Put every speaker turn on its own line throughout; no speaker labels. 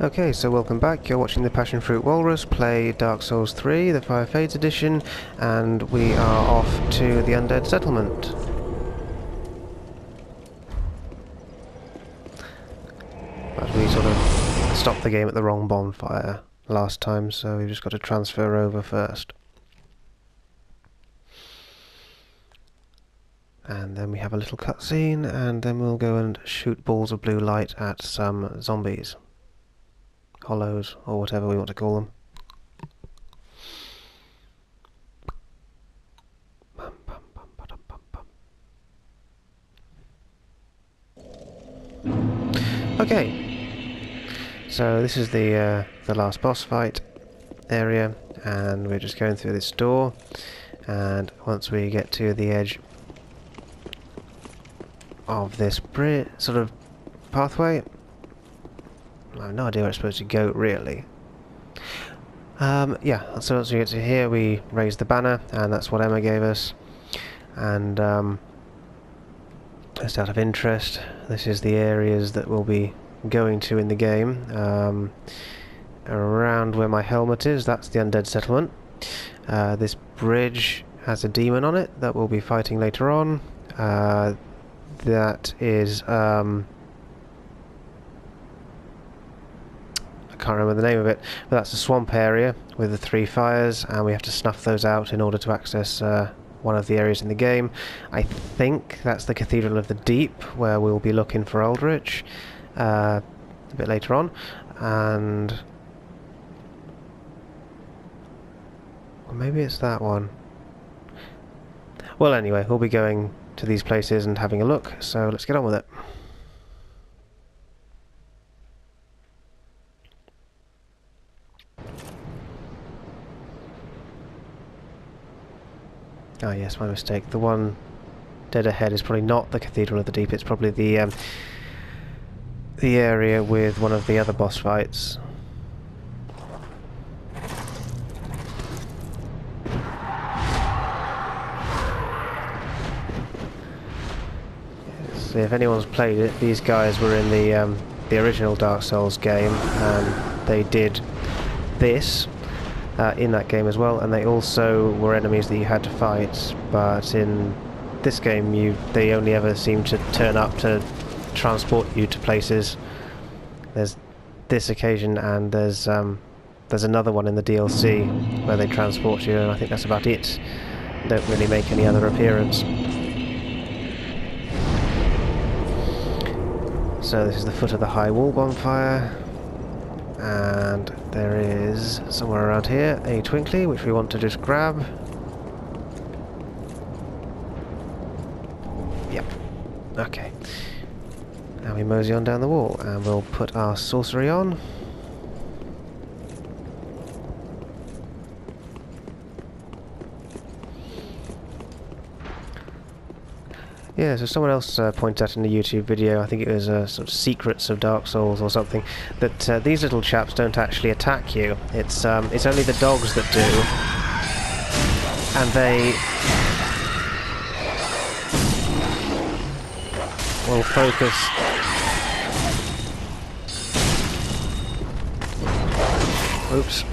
Okay, so welcome back. You're watching the Passionfruit Whalrus play Dark Souls 3, the Fire Fades edition, and we are off to the Undead Settlement. But we sort of stopped the game at the wrong bonfire last time, so we've just got to transfer over first. And then we have a little cutscene, and then we'll go and shoot balls of blue light at some zombies. Hollows, or whatever we want to call them. Okay, so this is the last boss fight area, and we're just going through this door, and once we get to the edge of this sort of pathway, I have no idea where it's supposed to go, really. Yeah, so once we get to here, we raise the banner, and that's what Emma gave us. And just out of interest, this is the areas that we'll be going to in the game. Around where my helmet is, that's the Undead Settlement. This bridge has a demon on it that we'll be fighting later on. That is... I can't remember the name of it, but that's a swamp area with the 3 fires, and we have to snuff those out in order to access one of the areas in the game. I think that's the Cathedral of the Deep, where we'll be looking for Aldrich a bit later on, and or maybe it's that one. Well, anyway, we'll be going to these places and having a look, so let's get on with it. Ah yes, my mistake. The one dead ahead is probably not the Cathedral of the Deep, it's probably the area with one of the other boss fights. So if anyone's played it, these guys were in the original Dark Souls game, and they did this in that game as well, and they also were enemies that you had to fight, but in this game they only ever seem to turn up to transport you to places. There's this occasion, and there's another one in the DLC where they transport you, and I think that's about it. They don't really make any other appearance. So this is the foot of the high wall bonfire, and there is somewhere around here a twinkly which we want to just grab. Yep. Okay. Now we mosey on down the wall, and we'll put our sorcery on. Yeah, so someone else pointed out in a YouTube video, I think it was sort of Secrets of Dark Souls or something, that these little chaps don't actually attack you. It's only the dogs that do, and they will focus. Oops.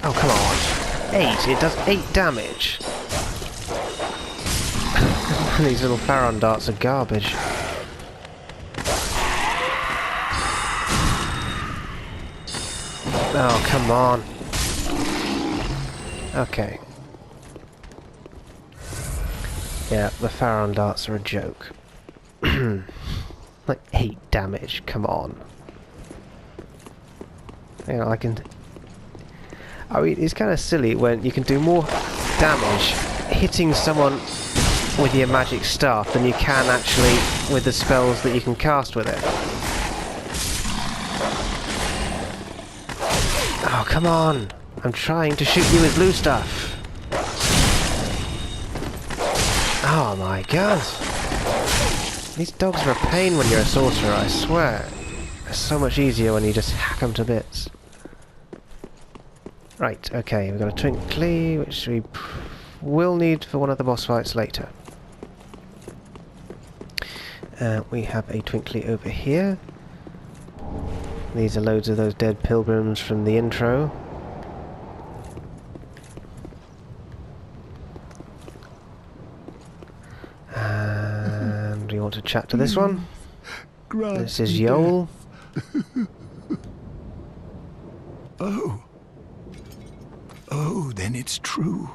Oh, come on. 8. It does 8 damage. These little Pharaon darts are garbage. Oh, come on. Okay. Yeah, the Pharaon darts are a joke. Like 8 damage, come on. You know, I mean, it's kind of silly when you can do more damage hitting someone with your magic staff than you can actually with the spells that you can cast with it. Oh, come on! I'm trying to shoot you with blue stuff! Oh my god! These dogs are a pain when you're a sorcerer, I swear. It's so much easier when you just hack them to bits. Right, okay, we've got a twinkly, which we will need for one of the boss fights later. We have a twinkly over here. These are loads of those dead pilgrims from the intro. And we want to chat to this one. This is Yoel.
Oh. Oh, then it's true.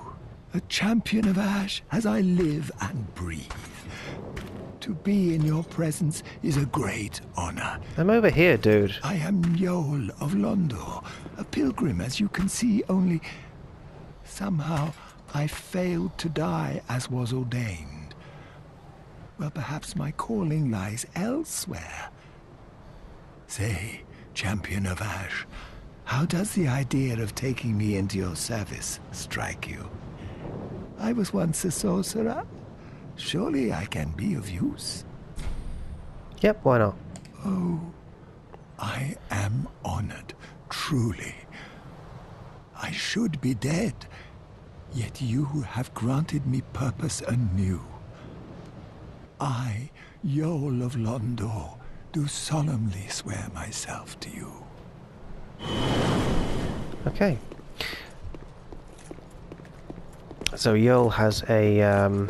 A champion of Ash as I live and breathe. To be in your presence is a great honor.
I'm over here, dude.
I am Yoel of Londor, a pilgrim, as you can see, only somehow I failed to die as was ordained. Well, perhaps my calling lies elsewhere. Say, champion of Ash, how does the idea of taking me into your service strike you? I was once a sorcerer. Surely I can be of use.
Yep, why not?
Oh, I am honored, truly. I should be dead, yet you have granted me purpose anew. I, Yoel of Londor, do solemnly swear myself to you.
Okay. So Yoel has a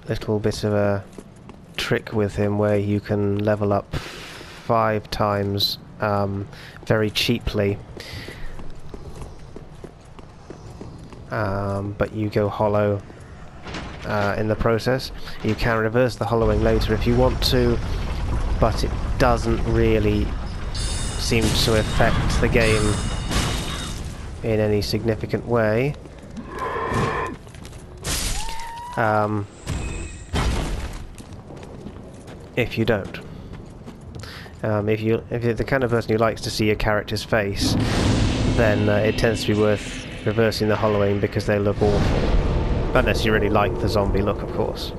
little bit of a trick with him where you can level up 5 times very cheaply, but you go hollow in the process. You can reverse the hollowing later if you want to, but it doesn't really seem to affect the game in any significant way. If you don't. If you're the kind of person who likes to see your character's face, then it tends to be worth reversing the hollowing because they look awful. Unless you really like the zombie look, of course.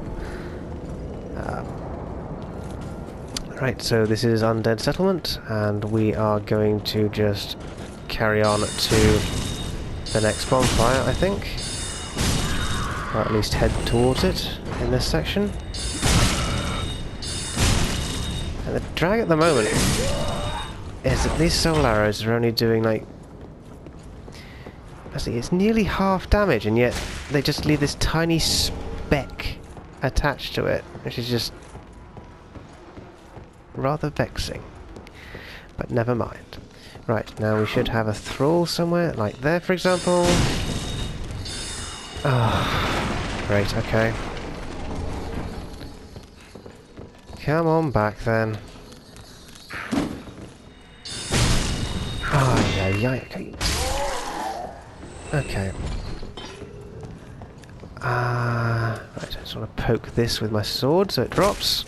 Right, so this is Undead Settlement, and we are going to just carry on to the next bonfire, I think. Or at least head towards it in this section. And the drag at the moment is that these soul arrows are only doing like... Actually, it's nearly half damage, and yet they just leave this tiny speck attached to it, which is just rather vexing. But never mind. Right, now we should have a thrall somewhere, like there, for example. Oh, great, okay. Come on back then. Oh, yeah, okay. Okay. Right, I just want to poke this with my sword so it drops.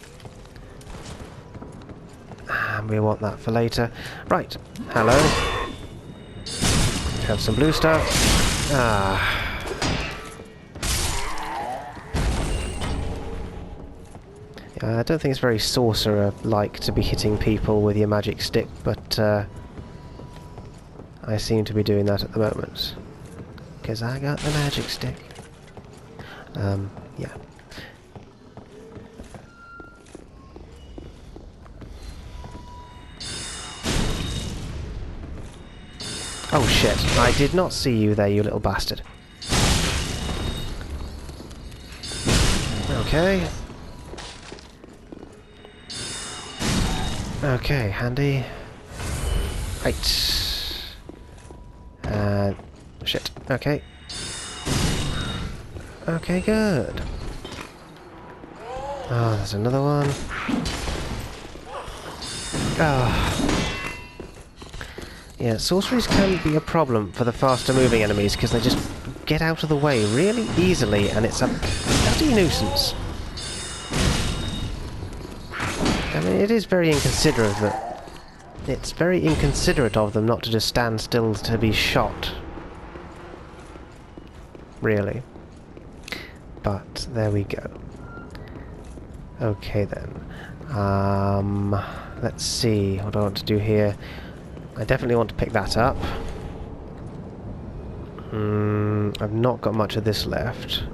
And we want that for later. Right, hello. Have some blue stuff. I don't think it's very sorcerer-like to be hitting people with your magic stick, but I seem to be doing that at the moment. Because I got the magic stick. Yeah. Oh shit, I did not see you there, you little bastard. Okay. Okay, handy. Right. Shit, okay. Okay, good. Oh, there's another one. Yeah, sorceries can be a problem for the faster moving enemies because they just get out of the way really easily, and it's a bloody nuisance. I mean, it is very inconsiderate that it's very inconsiderate of them not to just stand still to be shot. Really. But there we go. Okay then. Let's see what I want to do here. I definitely want to pick that up. I've not got much of this left.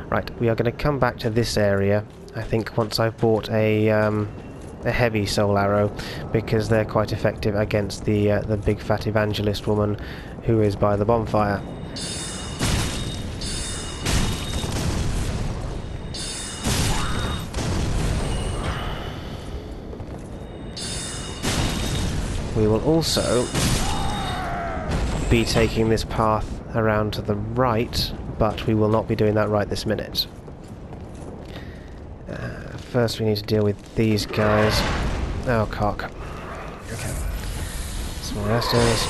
Right, we are going to come back to this area I think once I've bought a heavy soul arrow, because they're quite effective against the big fat evangelist woman who is by the bonfire. We will also be taking this path around to the right, but we will not be doing that right this minute. First we need to deal with these guys. Oh, cock. Okay. Some more restos.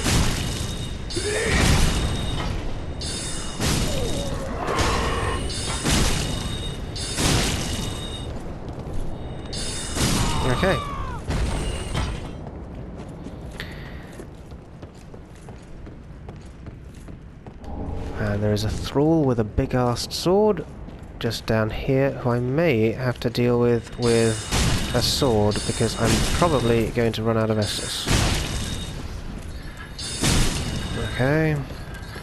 Okay. And there is a thrall with a big-assed sword just down here, who I may have to deal with a sword, because I'm probably going to run out of Estus. Okay.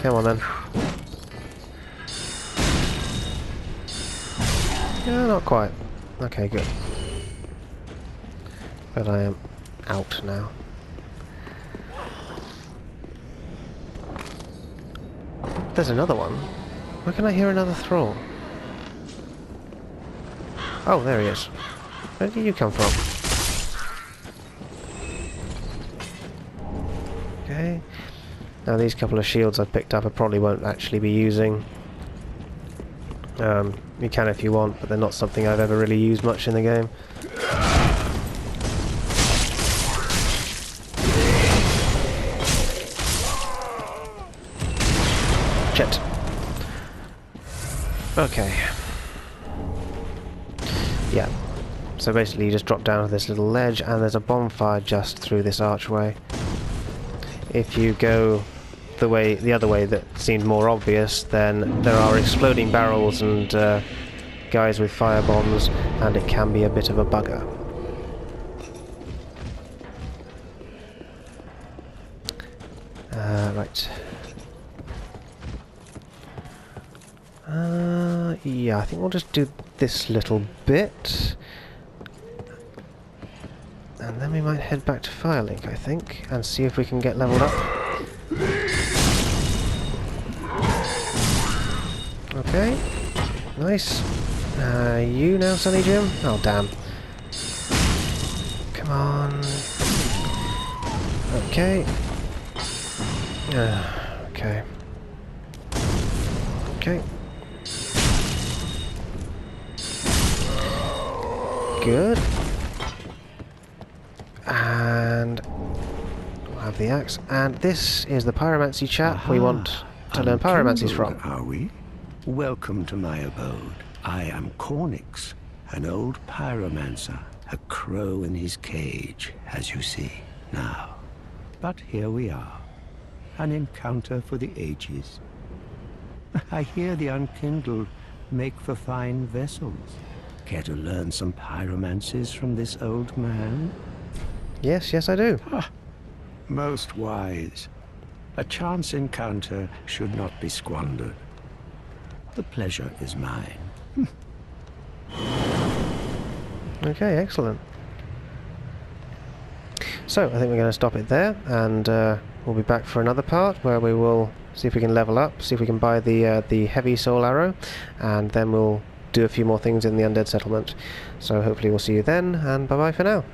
Come on then. Yeah, not quite. Okay, good. But I am out now. There's another one. Where can I hear another thrall? Oh, there he is. Where did you come from? Okay. Now these couple of shields I've picked up I probably won't actually be using. You can if you want, but they're not something I've ever really used much in the game. Shit. Okay. Yeah. So basically you just drop down to this little ledge and there's a bonfire just through this archway. If you go the other way that seemed more obvious, then there are exploding barrels and guys with fire bombs, and it can be a bit of a bugger. Right. Yeah, I think we'll just do this little bit. And then we might head back to Firelink, I think, and see if we can get leveled up. Okay. Nice. You now, Sonny Jim? Oh, damn. Come on. Okay. Okay. Okay. Good. And we'll have the axe. And this is the pyromancy chap we want to learn pyromancies from.
Are we? Welcome to my abode. I am Cornyx, an old pyromancer, a crow in his cage, as you see now. But here we are, an encounter for the ages. I hear the unkindled make for fine vessels. Care to learn some pyromancies from this old man?
Yes, yes I do.
Most wise. A chance encounter should not be squandered. The pleasure is mine.
Okay, excellent. So, I think we're going to stop it there, and we'll be back for another part where we will see if we can level up, see if we can buy the heavy soul arrow, and then we'll do a few more things in the undead settlement. So hopefully we'll see you then, and bye bye for now.